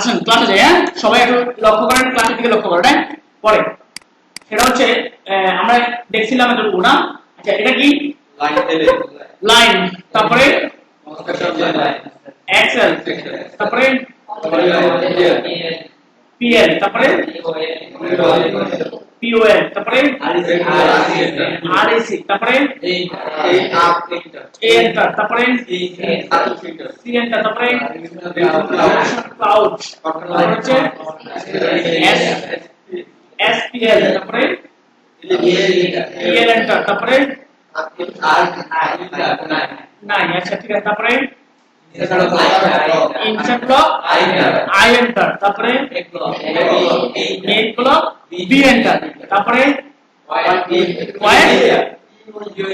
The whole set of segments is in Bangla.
আসুন ক্লাসে যাই। হ্যাঁ, সবাই একটু লক্ষ্য করেন, ক্লাসের দিকে লক্ষ্য করেন। পরে সেটা হচ্ছে আমরা দেখছিলাম এতটুকু না। আচ্ছা, এটা কি লাইন, তারপরে এক্সেল, তারপরে পিএল, তারপরে পিওএল, তারপরে আরএসি, তারপরে এ এন্টার, তারপরে সি এন্টার, তারপরে ক্লাউড, তারপরে হচ্ছে এসপিএল, তারপরে পিএল এন্টার, তারপরে নাই। আচ্ছা ঠিক আছে, তারপরে ইনসার্ট ব্লক আই এন্টার, তারপরে মেইন ব্লক বি এন্টার, তারপরে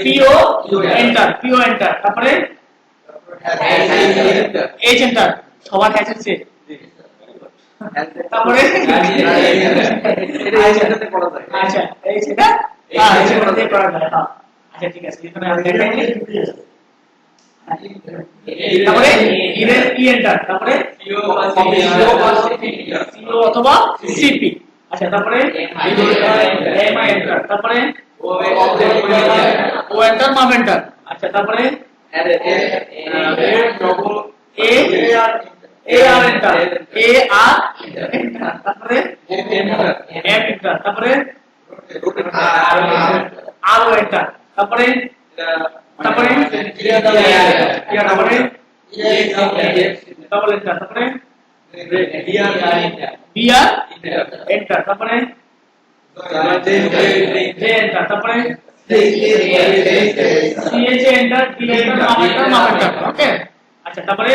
পিও এন্টার, পিও এন্টার, তারপরে এইচ এন্টার। সবার কাছে আছে, তারপরে আচ্ছা এই সেটা সেটা করা যায়। আচ্ছা ঠিক আছে, এখানে আমি দেখাই। তারপরে ই এন্টার, তারপরে সিও অথবা সিপি। আচ্ছা, তারপরে এম আই এন্টার, তারপরে ও এন্টার, মাপ এন্টার। আচ্ছা, তারপরে এ এ আর এন্টার, এ আর এন্টার, তারপরে এম এন্টার, তারপরে আর ও এন্টার, তারপরে তারপরে তারপরে ডবল এন্টার, তারপরে বিআর এন্টার, তারপরে জে এন্টার, তারপরে সিএচ এন্টার, ডি এন্টার, মাপ এন্টার, মাপ এন্টার। ওকে। আচ্ছা, তারপরে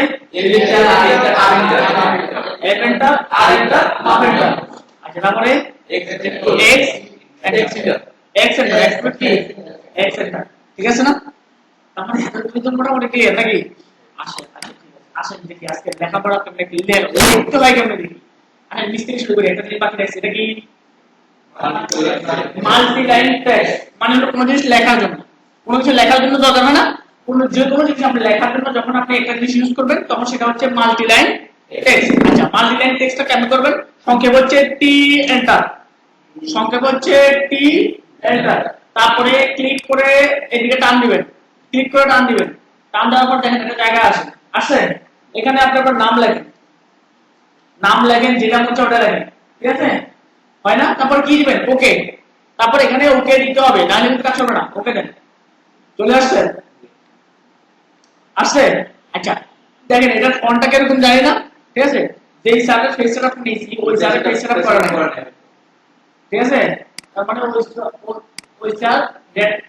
এফ এন্টার, আর এন্টার, মাপ এন্টার। আচ্ছা, তারপরে এক্স এন্টার, এক্স কি এক্স এন্টার। ঠিক আছে না? তারপরে দুজন মোটামুটি ক্লিয়ার নাকি? আসেন আসেন দেখি আজকে লেখাপড়া কেমনে ক্লিয়ার দেখতে হয়, কেমনে দেখি। আমি মিস্ত্রি শুরু করি। একটা জিনিস বাকি রাখছি, এটা কি মাল্টি লাইন টেক্সট। মানে হলো কোনো জিনিস লেখার জন্য, কোনো কিছু লেখার জন্য দরকার হয় না, কোনো যে কোনো জিনিস আপনি লেখার জন্য যখন আপনি একটা জিনিস ইউজ করবেন তখন সেটা হচ্ছে মাল্টি লাইন টেক্সট। আচ্ছা, মাল্টি লাইন টেক্সটটা কেমন করবেন? সংক্ষেপ হচ্ছে টি এন্টার, সংক্ষেপ হচ্ছে টি এন্টার। তারপরে ক্লিক করে এদিকে টান দিবেন, ক্লিক করে টান দিবেন। টান দেওয়ার পর দেখেন একটা জায়গা আসে, আসে এখানে আপনি আপনার নাম লেখেন, নাম লেখেন, যেটা হচ্ছে ওটা লেখেন। ঠিক আছে, হয় না? তারপর কি দিবেন? ওকে। তারপর এখানে ওকে দিতে হবে, না হলে কাজ হবে না। ওকে দেন। চলে আসছে? আসছে? আচ্ছা, দেখেন এটার ফন্টটা কিরকম জানি না। ঠিক আছে, যেই স্যারের ফেস সেটআপ নিয়েছি ওই স্যারের ফেস সেটআপ করা নাই। ঠিক আছে, তার মানে ওই স্যার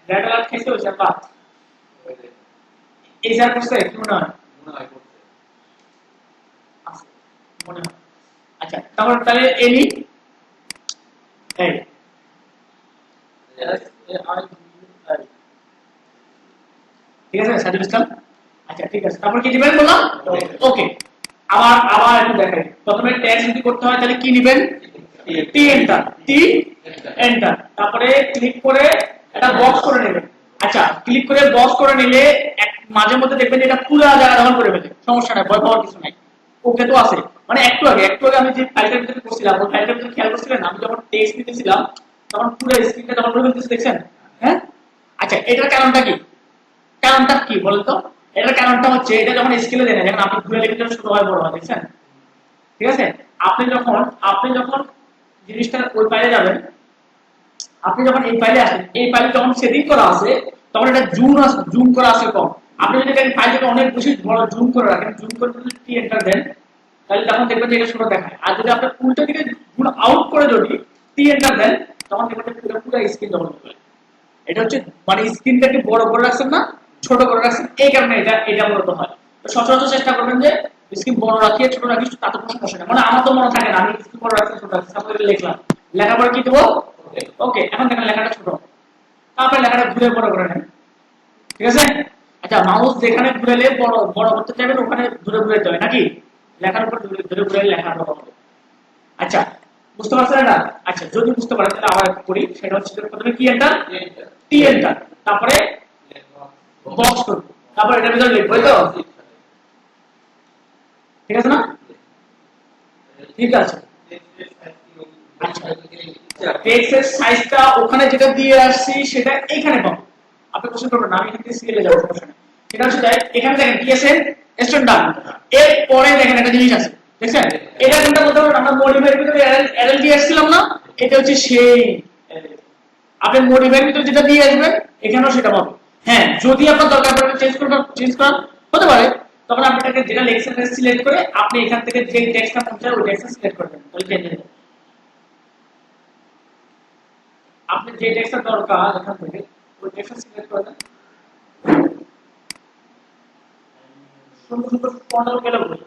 ডেটা লাট খাইছে, ওই স্যার বাদ। এই স্যার করছে কি মনে হয়? মনে হয়। আচ্ছা, তারপর তাহলে এনি এই ঠিক আছে সাজিদ ইসলাম। আচ্ছা ঠিক আছে, তারপর কি দিবেন বললাম? ওকে। আবার আবার একটু দেখেন, প্রথমে টেক্সট যদি করতে হয় তাহলে কি নেবেন? টি এন্টার, টি এন্টার। তারপরে ক্লিক করে একটা বক্স করে নেবেন। আচ্ছা, ক্লিক করে বক্স করে নিলে মাঝে মধ্যে দেখবেন এটা পুরো জায়গা দখল করে ফেলে, সমস্যা নাই, ভয় পাওয়ার কিছু নাই। ওকে তো আছে। মানে একটু আগে আমি যে ফাইলটার ভিতরে করছিলাম, ওই ফাইলটার ভিতরে খেয়াল করছিলেন আমি যখন টেক্সট দিতেছিলাম তখন পুরো স্ক্রিনটা দখল করে ফেলতেছে, দেখছেন? হ্যাঁ। আচ্ছা, এটার কারণটা কি? কারণটা কি বলতো? এটার কারণটা হচ্ছে এটা যখন স্কেলে দেন, যখন আপনি ঘুরে লিখে ছোট হয় বড় হয়, দেখছেন? ঠিক আছে, আপনি যখন জিনিসটা ওই ফাইলে যাবেন, আপনি যখন এই ফাইলে আসেন, এই ফাইলে যখন সেটিং করা আছে তখন এটা জুম করা আছে কম। আপনি যদি এই ফাইলটাকে অনেক বেশি বড় জুম করে রাখেন, জুম করে যদি টি এন্টার দেন তাহলে তখন দেখবেন যে এটা ছোট দেখায়। আর যদি আপনি উল্টো দিকে জুম আউট করে যদি টি এন্টার দেন তখন দেখবেন পুরো পুরো স্ক্রিন দখল করে। এটা হচ্ছে মানে স্ক্রিনটাকে বড় করে রাখছেন না ছোট করে রাখছেন, এই কারণে এটা মূলত হয়। তো সচরাচর চেষ্টা করবেন যে স্ক্রিন বড় রাখিয়ে ছোট রাখি, তাতে কোনো সমস্যা নেই। মানে আমার তো মনে থাকে না আমি স্ক্রিন বড় রাখছি ছোট রাখছি, তারপরে লিখলাম, লেখার পরে কি দেবো? ওকে। এখন দেখেন লেখাটা ছোট, তারপরে লেখাটা ঘুরে বড় করে নেন। ঠিক আছে। আচ্ছা, মাউস যেখানে ঘুরেলে বড় বড় করতে চাইবেন ওখানে ঘুরে ঘুরে দেবে নাকি, লেখার উপর ঘুরে ঘুরে লেখা বড় হবে। আচ্ছা, বুঝতে পারছেন এটা? আচ্ছা, যদি বুঝতে পারেন তাহলে আবার করি। সেটা হচ্ছে প্রথমে কি এন্টার, টি এন্টার, তারপরে বক্স করব, তারপর এটার ভিতরে লিখবো, তো ঠিক আছে না? ঠিক আছে। আচ্ছা, টেক্সটের সাইজটা ওখানে যেটা দিয়ে আসছি সেটা এখানে পাবো। আপনি কোশ্চেন করবেন না, আমি এখান থেকে সিরিয়ালে যাব, সমস্যা নেই। সেটা হচ্ছে তাই, এখানে দেখেন কি আছে, স্ট্যান্ডার্ড। এর পরে দেখেন একটা জিনিস আছে, দেখছেন? এটা কোনটা বলতে পারবেন? আমরা মডিফাইয়ের ভিতরে এরএল দিয়ে আসছিলাম না, এটা হচ্ছে সেই আপনি মডিফাইয়ের ভিতরে যেটা দিয়ে আসবেন এখানেও সেটা পাবেন। হ্যাঁ, যদি আপনার দরকার পড়ে চেঞ্জ করার হতে পারে, তখন আপনি এটাকে যেটা লেকচার সিলেক্ট করে আপনি এখান থেকে যে টেক্সটটা পৌঁছায় ওই টেক্সটটা সিলেক্ট করবেন, তাহলে চেঞ্জ হয়ে যাবে। আপনি যে টেক্সটটা দরকার এখান থেকে ওই টেক্সটটা সিলেক্ট করবেন। সুন্দর সুন্দর ফন্ট গেলে বলুন,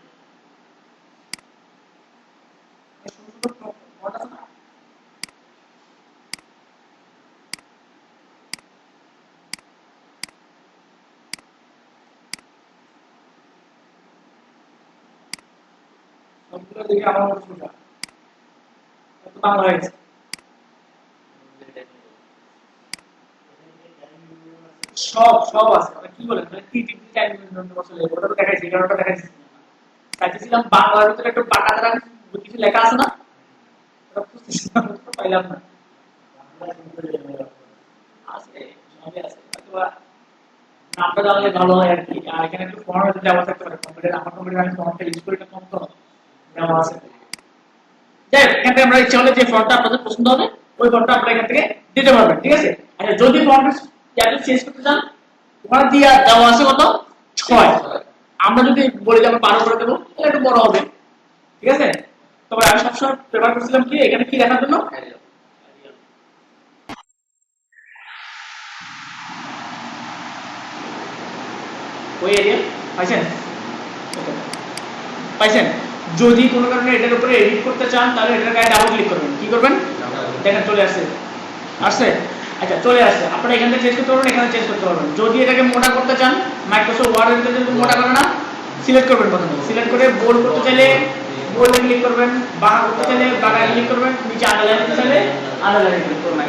সুন্দর সুন্দর ফন্ট আছে না? সবগুলো দেখে আমার মনে সুবিধা বাংলা হয়ে গেছে। সব সব আছে, মানে কি বলেন, মানে কি টিভি টাইম আসলে ওটা তো দেখাইছি, কারণটা দেখাইছি চাইছিলাম বাংলার ভিতরে একটু বাঁকা দ্বারা কিছু লেখা আছে না, ওটা খুঁজতেছিলাম, তো পাইলাম না। আছে, সবই আছে, হয়তো নামটা জানলে ভালো হয় আর কি। আর এখানে একটু ফর্মেট দেওয়া থাকতে পারে, কম্পিউটার আমার কম্পিউটার আমি ফর্মটা ইউজ করি না, কম তো দেওয়া আছে। যাই হোক, এখান থেকে আমরা ইচ্ছা হলে যে ফর্মটা আপনাদের পছন্দ হবে ওই ফর্মটা আপনারা এখান থেকে দিতে পারবেন, ঠিক আছে? আচ্ছা, যদি ফর্মটা চেঞ্জ করতে চান, ওখানে দিয়ে দেওয়া আছে কত 6, আমরা যদি বলি যে আমরা 12 করে দেবো তাহলে একটু বড় হবে, ঠিক আছে? তবে আমি সবসময় প্রেফার করছিলাম কি এখানে কি দেখার জন্য, ওই এরিয়া পাইছেন, পাইছেন? যদি কোনো কারণে এটার উপরে এডিট করতে চান তাহলে এটার গায়ে ডাবল ক্লিক করবেন, কি করবেন দেখেন চলে আসছে, আসছে। আচ্ছা, চলে আসছে, আপনারা এখান থেকে চেঞ্জ করতে পারবেন, এখানে চেঞ্জ করতে পারবেন। যদি এটাকে মোটা করতে চান, মাইক্রোসফট ওয়ার্ডের ভিতরে যদি মোটা করে না, সিলেক্ট করবেন, প্রথমে সিলেক্ট করে বোল্ড করতে চাইলে বোল্ডে ক্লিক করবেন, বাঁকা করতে চাইলে বাঁকায় ক্লিক করবেন, নিচে আন্ডারলাইন করতে চাইলে আন্ডারলাইনে ক্লিক করবেন।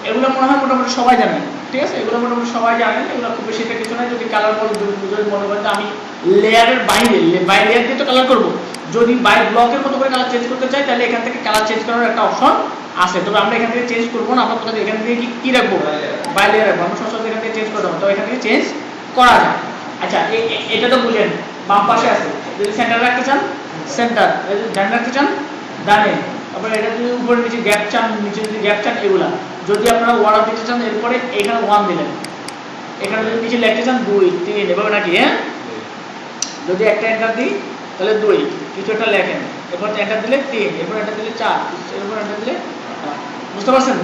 এগুলো মনে হয় মোটামুটি সবাই জানেন, ঠিক আছে? এগুলো মোটামুটি সবাই জানেন, এগুলো খুব বেশি কিছু নয়। যদি কালার বল যদি মনে করেন আমি লেয়ারের বাইরে লেয়ার দিয়ে তো কালার করবো, যদি বাই ব্লকের মতো করে কালার চেঞ্জ করতে চাই তাহলে এখান থেকে কালার চেঞ্জ করার একটা অপশন আছে। তবে আমরা এখান থেকে চেঞ্জ করবো না, আমরা কোথাও এখান থেকে কি রাখবো, বাই লেয়ার রাখবো। আমরা সবসময় এখান থেকে চেঞ্জ করতে হবে, তো এখান থেকে চেঞ্জ করা যায়। আচ্ছা, এটা তো বুঝলেন, বাম পাশে আছে। যদি সেন্টার রাখতে চান সেন্টার, ডান রাখতে চান ডানে, তারপরে এটা যদি উপরে নিচে গ্যাপ চান, নিচে যদি গ্যাপ চান এগুলা। যদি আপনারা ওয়ার্ড দিতে চান এরপরে এখানে 1 দিলেন, এখানে যদি নিচে লিখতে চান 2 3 এভাবে নাকি, হ্যাঁ? যদি একটা এন্টার দিই তাহলে 2, কিছু একটা লেখেন, এরপর এন্টার দিলে 3, এরপর এন্টার দিলে 4, এরপর এন্টার দিলে, বুঝতে পারছেন?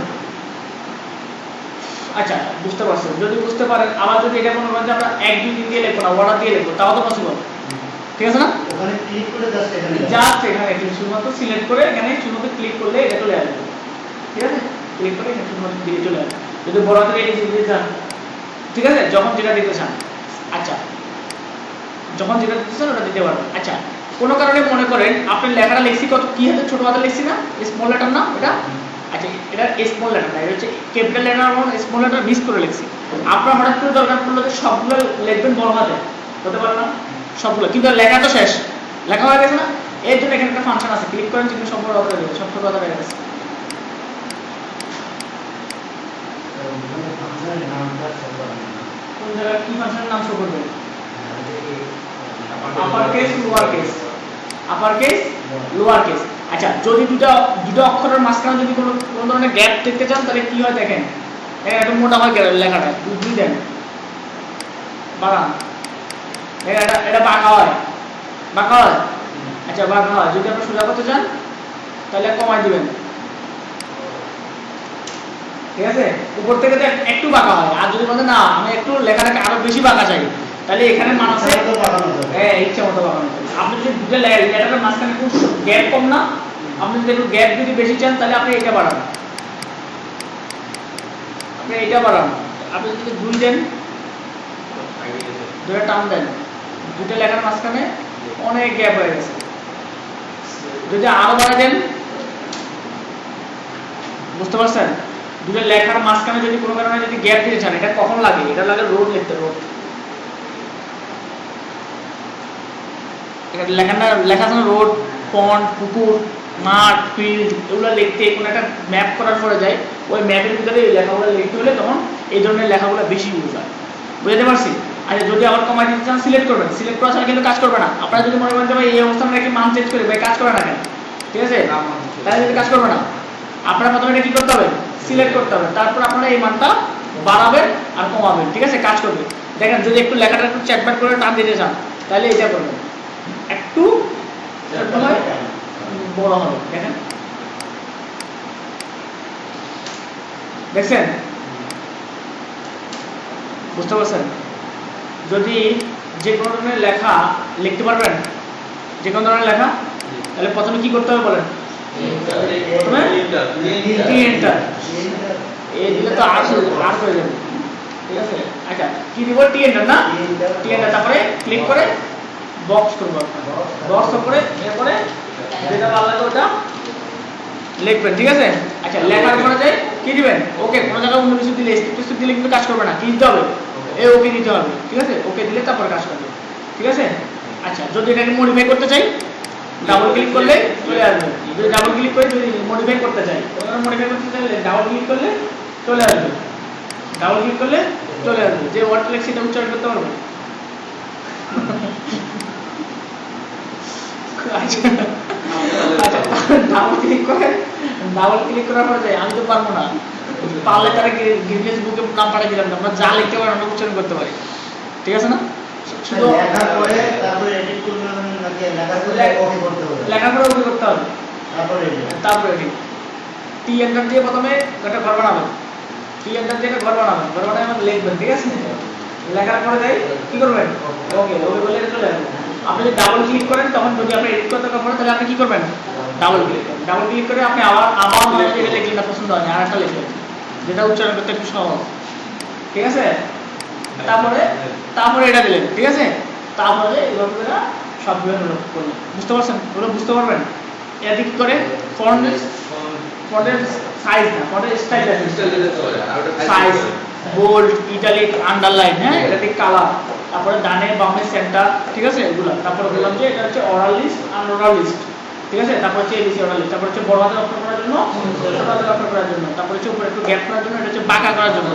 আচ্ছা, বুঝতে পারছেন? যদি বুঝতে পারেন, আবার যদি এটা মনে করেন যে আমরা 1 2 3 দিয়ে লিখবো না, অর্ডার দিয়ে লিখবো, তাও তো পসিবল, ঠিক আছে না? ওখানে ক্লিক করে জাস্ট এখানে শুধুমাত্র সিলেক্ট করে এখানে শুধুমাত্র ক্লিক করলে এটা চলে আসবে, ঠিক আছে? ক্লিক করে এখানে শুধুমাত্র দিয়ে চলে আসবে। যদি বড় হাতের এই দিতে চান, ঠিক আছে, যখন যেটা দিতে চান, আচ্ছা যখন যেটা দিতে চান ওটা দিতে পারবেন। আচ্ছা, কোনো কারণে মনে করেন আপনার লেখাটা লিখছি কত কি হাতে, ছোট হাতে লিখছি না, স্মল লেটার না এটা, আচ্ছা এটা স্মল লেটার না, এটা হচ্ছে ক্যাপিটাল লেটার এবং স্মল লেটার মিক্স করে লিখছি। আপনার হঠাৎ করে দরকার পড়লো যে সবগুলো লিখবেন বড় হাতে, হতে পারে না সবগুলো, কিন্তু লেখা তো শেষ, লেখা হয়ে গেছে না, এর জন্য এখানে একটা ফাংশন আছে, ক্লিক করেন যেগুলো সব বড় হাতে দেবে, সব ছোট হাতে হয়ে গেছে। কোন জায়গায় কি ফাংশনের নাম শো করবে, upper case lower case, upper case lower case. আচ্ছা, যদি দুটো অক্ষরের মাঝখানে যদি কোনো ধরনের গ্যাপ দেখতে চান তাহলে কি হয় দেখেন, একটু মোটা হয় লেখাটা, দুই দেন বাড়ান, এটা বাঁকা হয়, বাঁকা হয়। আচ্ছা, বাঁকা হয়, যদি আপনি সোজা করতে চান তাহলে কমাই দিবেন, ঠিক আছে? উপর থেকে একটু বাঁকা হয়, আর যদি বলেন না আমি একটু লেখাটাকে আরো বেশি বাঁকা চাই তাহলে এখানে মানুষের ইচ্ছা মতো বাঁকানো যাবে। আপনি যদি দুটো লেটারের মাঝখানে একটু গ্যাপ কম না, আপনি যদি একটু গ্যাপ যদি বেশি চান তাহলে আপনি এটা বাড়ান, আপনি এটা বাড়ান। আপনি যদি 2 দেন, 2 টান দেন, দুটো লেখার মাঝখানে অনেক গ্যাপ হয়ে গেছে। যদি আরো বাড়া দেন, বুঝতে পারছেন? দুটো লেখার মাঝখানে যদি কোনো কারণে যদি গ্যাপ দিতে চান, এটা কখন লাগে, এটা লাগে রোড লিখতে, রোড। এটা লেখা আছে না রোড, পন্ড, পুকুর, মাঠ, ফিল্ড এগুলো লিখতে কোনো একটা ম্যাপ করার পরে যায়, ওই ম্যাপের ভিতরে এই লেখাগুলো লিখতে হলে তখন এই ধরনের লেখাগুলো বেশি ইউজ হয়। বুঝতে পারছি? আর যদি আবার কমাই দিতে চান সিলেক্ট করবেন, সিলেক্ট করা ছাড়া কিন্তু কাজ করবে না। আপনারা যদি মনে করেন যে ভাই এই অবস্থানে রেখে মান চেঞ্জ করে ভাই কাজ করে না কেন, ঠিক আছে, তাহলে কিন্তু কাজ করবে না। আপনারা প্রথমে এটা কি করতে হবে, সিলেক্ট করতে হবে, তারপর আপনারা এই মানটা বাড়াবেন আর কমাবেন, ঠিক আছে, কাজ করবে। দেখেন যদি একটু লেখাটা একটু চ্যাটব্যাট করে টান দিতে চান তাহলে এটা করবেন, একটু বড় হবে। দেখেন, দেখছেন, বুঝতে পারছেন? যদি যে কোনো ধরনের লেখা লিখতে পারবেন, যে কোনো ধরনের লেখা, তাহলে প্রথমে কি করতে হবে বলেন? প্রথমে টি এন্টার, এই দিলে তো আর হয়ে যাবে, ঠিক আছে। আচ্ছা কি দিব? টি এন্টার না, টি এন্টার, তারপরে ক্লিক করে বক্স করব, বক্স করে এরপরে যেটা ভালো লাগে ওটা লিখবেন, ঠিক আছে। আচ্ছা লেখার পরে যাই কি দিবেন? ওকে। কোনো জায়গায় অন্য কিছু দিলে স্পেস দিলে কিন্তু কাজ করবে না, কি দিতে হবে? এই ওকে দিতে হবে, ঠিক আছে। ওকে দিলে তারপর কাজ করবে, ঠিক আছে। আচ্ছা যদি এটাকে মডিফাই করতে চাই, ডাবল ক্লিক করলে চলে আসবে। যদি ডাবল ক্লিক করে যদি মডিফাই করতে চাই, মডিফাই করতে চাইলে ডাবল ক্লিক করলে চলে আসবে, ডাবল ক্লিক করলে চলে আসবে। যে ওয়ার্ড লিখছি সেটা উচ্চারণ করতে পারবে। আচ্ছা ডাবল ক্লিক করে, ডাবল ক্লিক করার পরে যাই, আমি তো পারবো না, পারলে তারা গিনেস বুকে নাম পাঠিয়ে দিলাম, আমরা যা লিখতে পারি আমরা উচ্চারণ করতে পারি, ঠিক আছে না? শুধু লেখার পরে তারপরে এডিট করবেন নাকি লেখার পরে ওকে করতে হবে? লেখার পরে ওকে করতে হবে, তারপরে এডিট। টি এন্টার দিয়ে প্রথমে একটা ঘর বানাবেন, টি এন্টার দিয়ে একটা ঘর বানাবেন, ঘর বানায় আমাদের লিখবেন, ঠিক আছে। লেখার পরে যাই কি করবেন? ওকে, ওকে বলে চলে আসবে। আপনি যদি ডাবল ক্লিক করেন তখন যদি আপনি এডিট করতে পারেন তাহলে আপনি কি করবেন? ডাবল ক্লিক করবেন, ডাবল ক্লিক করে আপনি আবার মানে যেটা লিখলেন না পছন্দ হয় আরেকটা লিখলেন যেটা উচ্চারণ করতে একটু সহজ, ঠিক আছে। তারপরে এটা দিলেন, ঠিক আছে। তারপরে এভাবে করে সবগুলো ডেভেলপ করলেন, বুঝতে পারছেন? ওগুলো বুঝতে পারবেন। এটা কি করে? ফন্টের সাইজ না, ফন্টের স্টাইল আছে, সাইজ, বোল্ড, ইটালিক, আন্ডারলাইন, হ্যাঁ, এটা ঠিক কালার, তারপরে ডানে বামে সেন্টার, ঠিক আছে, এগুলো। তারপরে বললাম যে এটা হচ্ছে অরাল লিস্ট আর ওরাল লিস্ট, ঠিক আছে। তারপর হচ্ছে এবিসি অরাল লিস্ট, তারপর হচ্ছে বড় হাতের অক্ষর করার জন্য, ছোট হাতের অক্ষর করার জন্য, তারপর হচ্ছে উপরে একটু গ্যাপ করার জন্য, এটা হচ্ছে বাঁকা করার জন্য,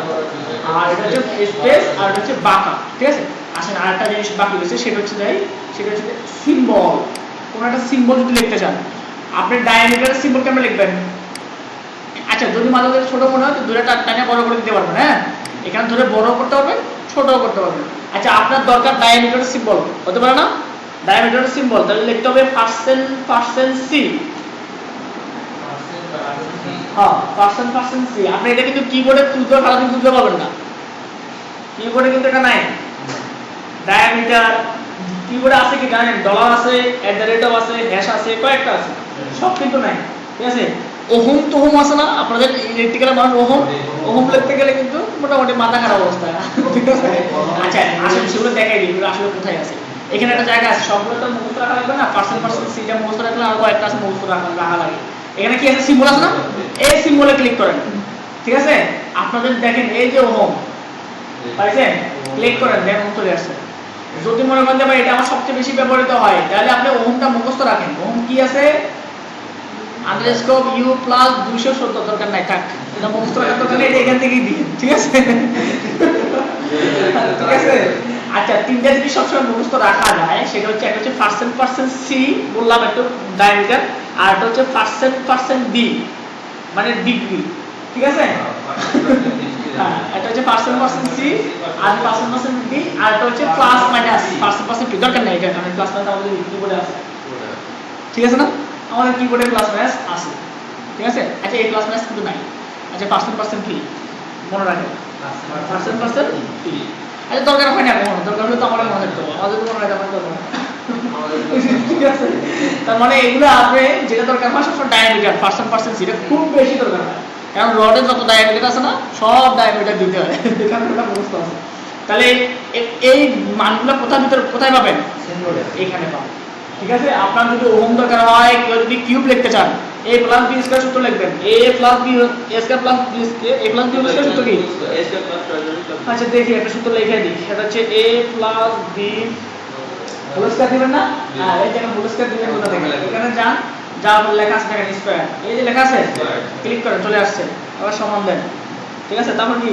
আর এটা হচ্ছে স্পেস আর এটা হচ্ছে বাঁকা, ঠিক আছে। আসেন আরেকটা জিনিস বাকি রয়েছে, সেটা হচ্ছে সিম্বল। কোন একটা সিম্বল যদি লিখতে চান, আপনি ডায়ামিটারের সিম্বল কেমন লিখবেন? আচ্ছা যদি মাঝে মাঝে ছোট মনে হয় তো দুইটা টানে বড় করে দিতে পারবেন, হ্যাঁ, এখানে ধরে বড় করতে পারবেন, ছোটও করতে পারবেন। আচ্ছা আপনার দরকার ডায়ামিটারের সিম্বল, হতে পারে না? ডায়ামিটারের সিম্বল, তাহলে লিখতে হবে পার্সেন্ট সি, হ্যাঁ, পার্সেন্ট সি। আপনি এটা কিন্তু কিবোর্ডে তুলতে সারাদিন তুলতে পারবেন না, কিবোর্ডে কিন্তু এটা নাই। ডায়ামিটার কিবোর্ডে আছে কি জানেন? ডলার আছে, @ আছে, হ্যাশ আছে, কয়েকটা আছে, সব কিন্তু নাই, ঠিক আছে। ওহম তোহম আছে না আপনাদের ইলেকট্রিক্যাল মানুষ? ওহম লিখতে গেলে কিন্তু মোটামুটি মাথা খারাপ অবস্থা, ঠিক আছে। আচ্ছা আসলে সেগুলো দেখাই দিই আসলে কোথায় আছে। এখানে একটা জায়গা আছে, সবগুলো তো মুখস্থ রাখা লাগবে না, পার্সেন্ট সিটা মুখস্থ রাখলে আর কয়েকটা আছে মুখস্থ রাখা লাগে। এখানে কি আছে? সিম্বল আছে না, এই সিম্বলে ক্লিক করেন, ঠিক আছে। আপনাদের দেখেন এই যে ওহম পাইছেন, ক্লিক করেন, দেখেন ওহম চলে আসছে। যদি মনে করেন যে ভাই এটা আমার সবচেয়ে বেশি ব্যবহৃত হয়, তাহলে আপনি ওহমটা মুখস্থ রাখেন। ওহম কি আছে? আন্ডারস্কোপ ইউ প্লাস 270, দরকার নাই, থাক, এটা মুখস্থ রাখার দরকার নেই, এটা এখান থেকেই দিন, ঠিক আছে, ঠিক আছে। আচ্ছা তিনটা জিনিস সবসময় মুখস্থ রাখা যায়, সেটা হচ্ছে একটা হচ্ছে পার্সেন্ট সি বললাম একটু ডায়ামিটার, আর একটা হচ্ছে পার্সেন্ট বি মানে ডিগ্রি, ঠিক আছে। হ্যাঁ, এটা হচ্ছে পার্সেন্ট সি আর পার্সেন্ট বি, আর এটা হচ্ছে প্লাস মাইনাস পার্সেন্ট বি, দরকার নেই এটা, কারণ প্লাস মাইনাস আমাদের কিবোর্ডে আছে, ঠিক আছে না, আমাদের কিবোর্ডে প্লাস মাইনাস আছে, ঠিক আছে। আচ্ছা এই প্লাস মাইনাস কিন্তু নাই। আচ্ছা পার্সেন্ট কি মনে রাখেন? পার্সেন্ট কি? আচ্ছা দরকার হয় না, কোনো দরকার হলে তো আমাদের মনে রাখতে হবে, আমাদের মনে রাখতে হবে, ঠিক আছে। তার মানে এগুলো আপনি যেটা দরকার হয় সবসময় ডায়ামিটার পার্সেন্ট সি, এটা খুব বেশি দরকার হয়, কারণ রডের যত ডায়ামিটার আছে না সব ডায়ামিটার দিতে হয়, এখানে একটা বুঝতে হবে। তাহলে এই মানগুলো কোথায় পাবেন? এখানে পাবেন, ঠিক আছে। আপনার যদি ওহম দরকার হয়, কেউ যদি কিউব লিখতে চান, a প্লাস b স্কয়ার সূত্র লিখবেন, a plus b square plus b square, a plus b square সূত্র কি? আচ্ছা দেখি একটা সূত্র লিখে দিই, সেটা হচ্ছে a plus b whole square দিবেন না? হ্যাঁ, এই জায়গায় হোল স্কয়ার দিবেন কোথা থেকে? এখানে যান, যাওয়ার পর লেখা আছে দেখেন স্কয়ার। এই যে লেখা আছে, ক্লিক করেন, চলে আসছে। আবার সমান দেন। ঠিক আছে, তারপর কি?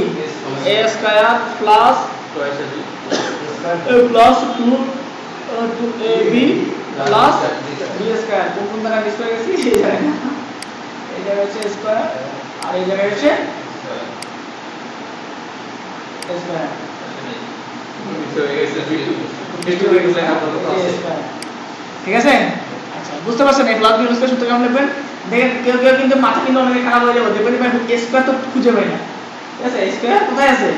a square plus a plus 2ab plus b square. কোন জায়গায় স্কয়ার গেছি? এই জায়গায় না। এই জায়গায় হচ্ছে স্কয়ার আর এই জায়গায় হচ্ছে স্কয়ার। ঠিক আছে, আচ্ছা বুঝতে পারছেন এই প্লাস বি স্কয়ার সূত্র কেমন লিখবেন? দেখেন কেউ কেউ কিন্তু মাথা কিন্তু অনেক খারাপ হয়ে যাবে, দেখবেন ভাই এ স্কয়ার তো খুঁজে পাই না। ঠিক আছে, এ স্কয়ার কোথায় আছে?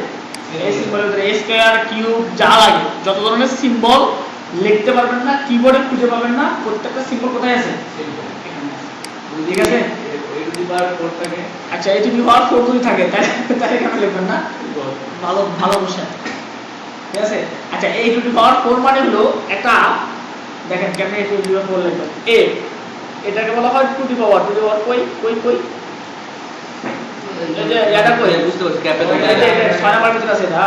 এই সিম্বলের ভিতরে এ স্কয়ার কিউব যা লাগে যত ধরনের সিম্বল লিখতে পারবেন না, কিবোর্ডে খুঁজে পাবেন না, প্রত্যেকটা সিম্বল কোথায় আছে? ঠিক আছে, আচ্ছা এই যদি হওয়ার 4 যদি থাকে তাহলে কেন লিখবেন না? ভালো ভালো বসে, ঠিক আছে। আচ্ছা এই টু দি পাওয়ার 4 মানে হলো একটা, দেখেন কেমনে এই টু দি পাওয়ার 4 লিখবেন। এ এটাকে বলা হয় টু দি পাওয়ার কই কই কই, এই যে এটা কই বুঝতে পারছি, ক্যাপিটাল এই যে 6 নাম্বার ভিতরে আছে এটা,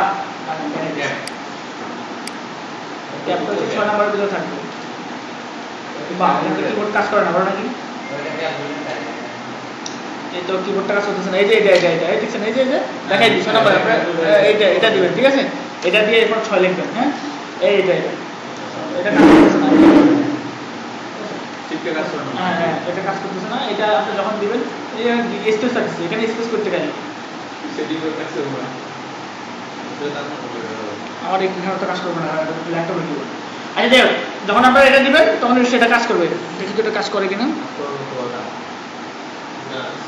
ক্যাপিটাল 6 নাম্বার ভিতরে থাকবে। বাহ, এটা কিবোর্ড কাজ করে না, বড় নাকি? এই তো কিবোর্ডটা কাজ করতেছে না। এই যে এটা এই দেখছেন, এই যে দেখাই দিই 6 নাম্বার, এটা দিবেন। ঠিক আছে, এটা দিয়ে এরপর 6 লিখবেন। হ্যাঁ, এটা কাজ করতেছে না, শিফটে কাজ করে না। হ্যাঁ এটা কাজ করতেছে না। এটা আপনি যখন দিবেন এই স্পেস থাকছে, এখানে স্পেস করতে গেলে সেটিং করে কাজ করবে না। এটা তার মতো করে দেবো। আমার এখানে তো কাজ করবে না, ল্যাপটপে দিব। আচ্ছা দেখ, যখন আপনারা এটা দিবেন তখন সেটা কাজ করবে। দেখি তো এটা কাজ করে কিনা।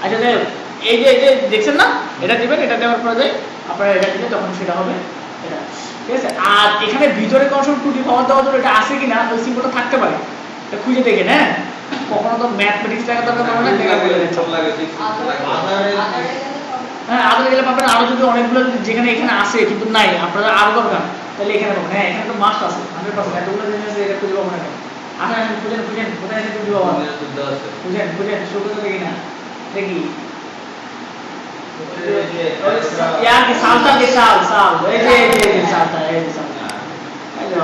আচ্ছা দেখ, এই যে দেখছেন না, এটা দিবেন, এটা দেওয়ার পরে আপনারা এটা দিলে তখন সেটা হবে এটা। ঠিক আছে, আর এখানে ভিতরে কোনো সময় টুটি পাওয়ার দেওয়ার জন্য এটা আছে কিনা ওই সিম্বলটা থাকতে পারে, এটা খুঁজে দেখেন। হ্যাঁ, কখনো তো ম্যাথমেটিক্স লেখা দরকার পড়ে না, লেখা বলে দেন। হ্যাঁ, আদারে গেলে পাবেন। আরো যদি অনেকগুলো যেখানে এখানে আছে কিন্তু নাই, আপনারা আরো দরকার, তাহলে এখানে পাবেন। হ্যাঁ, এখানে তো মাস্ট আছে 100%। এতগুলো জিনিস আছে, এটা খুঁজে পাবো না। আসেন আসেন, খুঁজেন কোথায় আছে টুটি পাওয়ার, খুঁজেন শুরু করে দেখি না, দেখি यार के सालता के साल এই যে সালটা, এই যে সালটা, এই যে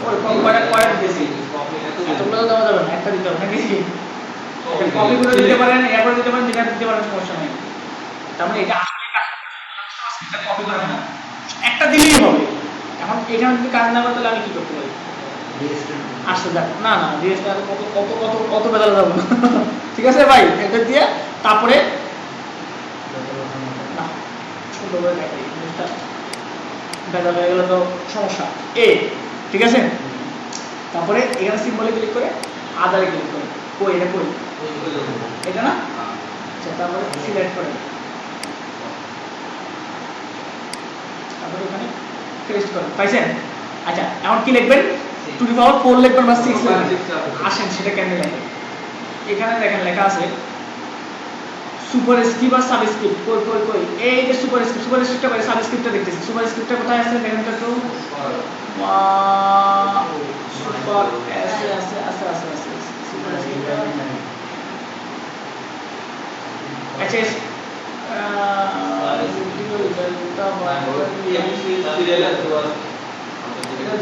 ওর কয়টা দিয়েছি, এতগুলো দেওয়া যাবে না, একটা দিতে হবে নাকি? কপি করে দিতে পারেন, এরপর দিতে পারেন, যেটা দিতে পারেন, সমস্যা নেই। তার মানে এটা আসলে কাজ করতে এটা কপি করে না, একটা দিলেই হবে। এখন এখানে যদি কাজ না করে তাহলে আমি কি করতে পারি? আসতে যাক না ডিএসএল কত বেদাল যাবো না। ঠিক আছে ভাই, এটা দিয়ে তারপরে না সুন্দর করে দেখাই জিনিসটা, বেদাল হয়ে গেলে তো সমস্যা। ঠিক আছে, তারপরে এখানে সিম্বলে ক্লিক করে আদারে ক্লিক করে কই এটা কই এটা না। আচ্ছা, তারপরে সিলেক্ট করে তারপরে এখানে পেস্ট করেন, পাইছেন? আচ্ছা, এখন কি লিখবেন? টু দি পাওয়ার 4 লিখবেন বা 6 লিখবেন। আসেন সেটা কেমনে লেখেন। এখানে দেখেন লেখা আছে সুপারস্ক্রিপ্ট আর সাবস্ক্রিপ্ট। কই এই যে সুপারস্ক্রিপ্টটা করে সাবস্ক্রিপ্টটা দেখতেছি। সুপারস্ক্রিপ্টটা কোথায় আছে দেখেন তো একটু। সুপার আছে সুপারস্ক্রিপ্ট। আচ্ছা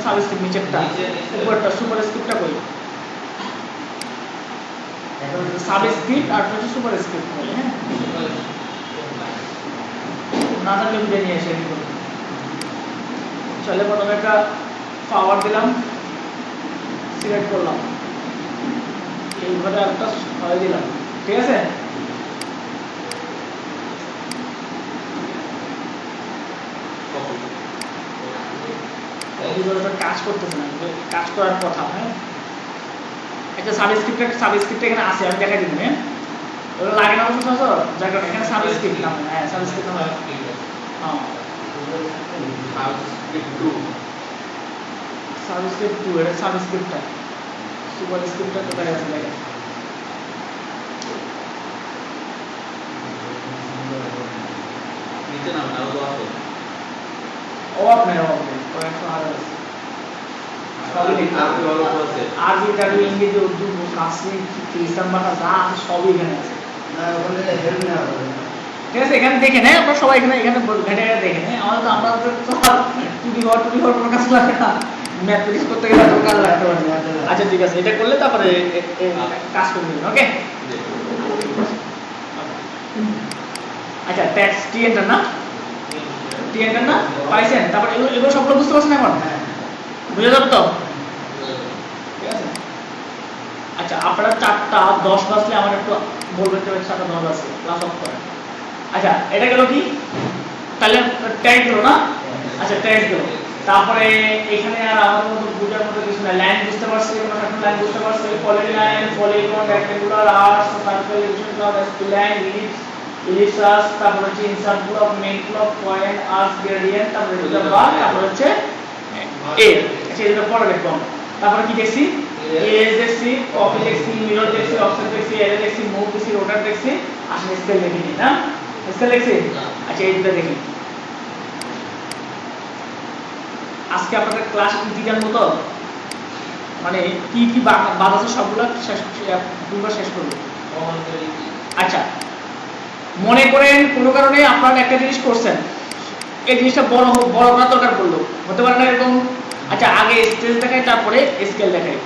সাবস্ক্রিপ্ট নিচেরটা, উপরটা সুপারস্ক্রিপ্টটা কই? সাবস্ক্রিপ্ট আর হচ্ছে সুপারস্ক্রিপ্ট বলে। হ্যাঁ, না থাকলে বুঝে নিয়ে এসে চলে। প্রথমে একটা পাওয়ার দিলাম, সিলেক্ট করলাম, এইভাবে একটা ছয় দিলাম। ঠিক আছে, কাজ করতেছে না, কাজ করার কথা। হ্যাঁ, একটা সাবস্ক্রিপ্ট এখানে আছে, আমি দেখাই দিব। হ্যাঁ, ওটা লাগে না বুঝতে পারছো? যার কারণে এখানে সাবস্ক্রিপ্ট নাম, হ্যাঁ সাবস্ক্রিপ্ট নাম, হ্যাঁ সাবস্ক্রিপ্ট 2 এটা সাবস্ক্রিপ্টটা। সুপারস্ক্রিপ্টটা কোথায় আছে দেখেন। নিচে নাম আরো তো আছে। অফ নেই কয়েকশো আর আছে, আরবি টারবি ইংরেজি উর্দু ফার্সি খ্রিস্টান ভাষা যা আছে সবই এখানে আছে। ঠিক আছে, এখানে দেখে নেয় আপনারা সবাই, এখানে ঘেটে দেখে নেয়। আমাদের তো আমরা টুটি ঘর কোনো কাজ লাগে না, ম্যাথমেটিক্স করতে গেলে তো কাজ লাগতে পারে। আচ্ছা ঠিক আছে, এটা করলে তারপরে কাজ করে দিবেন। ওকে, আচ্ছা ট্যাক্স টি এন্টার না, টি এন্টার না পাইছেন? তারপর এগুলো সবগুলো বুঝতে পারছেন এখন? বুঝে যাবে তো? ঠিক আছে। আচ্ছা আপনারা 4:10 বাজলে আমার একটু বলবেন যে 4:10 বাজে ক্লাস অফ করেন। আচ্ছা এটা গেল কি, তাহলে ট্যাগ গেল না? আচ্ছা ট্যাগ গেল। তারপরে এখানে আর আমাদের মতো বুঝার মতো কিছু না, লাইন বুঝতে পারছি, কোনো একটা লাইন বুঝতে পারছি, polyline, polygon, rectangular, arcs, circle, ellipse, spline, ellipses, তারপর হচ্ছে insert block, main block, point, arcs, gradient, তারপর হচ্ছে বার, তারপর হচ্ছে এ। আচ্ছা এটা পরে দেখব। তারপরে কি দেখছি? এজ দেখছি, কপি দেখছি, মিরর দেখছি, অফসেট দেখছি, এরে দেখছি, মুভ দেখছি, রোটার দেখছি, আসলে স্কেল দেখিনি না? স্কেল দেখছি? আচ্ছা এইটা দেখি। আজকে আপনাদের ক্লাস কি জানবো তো, মানে কি কি বাদ আছে সবগুলো দুবার শেষ করব। আচ্ছা মনে করেন কোনো কারণে আপনারা একটা জিনিস করছেন, এই জিনিসটা বড় করার দরকার পড়লো, হতে পারে না এরকম? আচ্ছা আগে স্টেজ দেখাই তারপরে স্কেল দেখাই।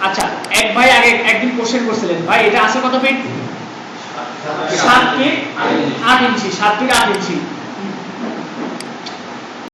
আচ্ছা এক ভাই আগে একদিন কোশ্চেন করছিলেন, ভাই এটা আছে কত ফিট? 7 ফিট 8 ইঞ্চি, 7 ফিট 8 ইঞ্চি।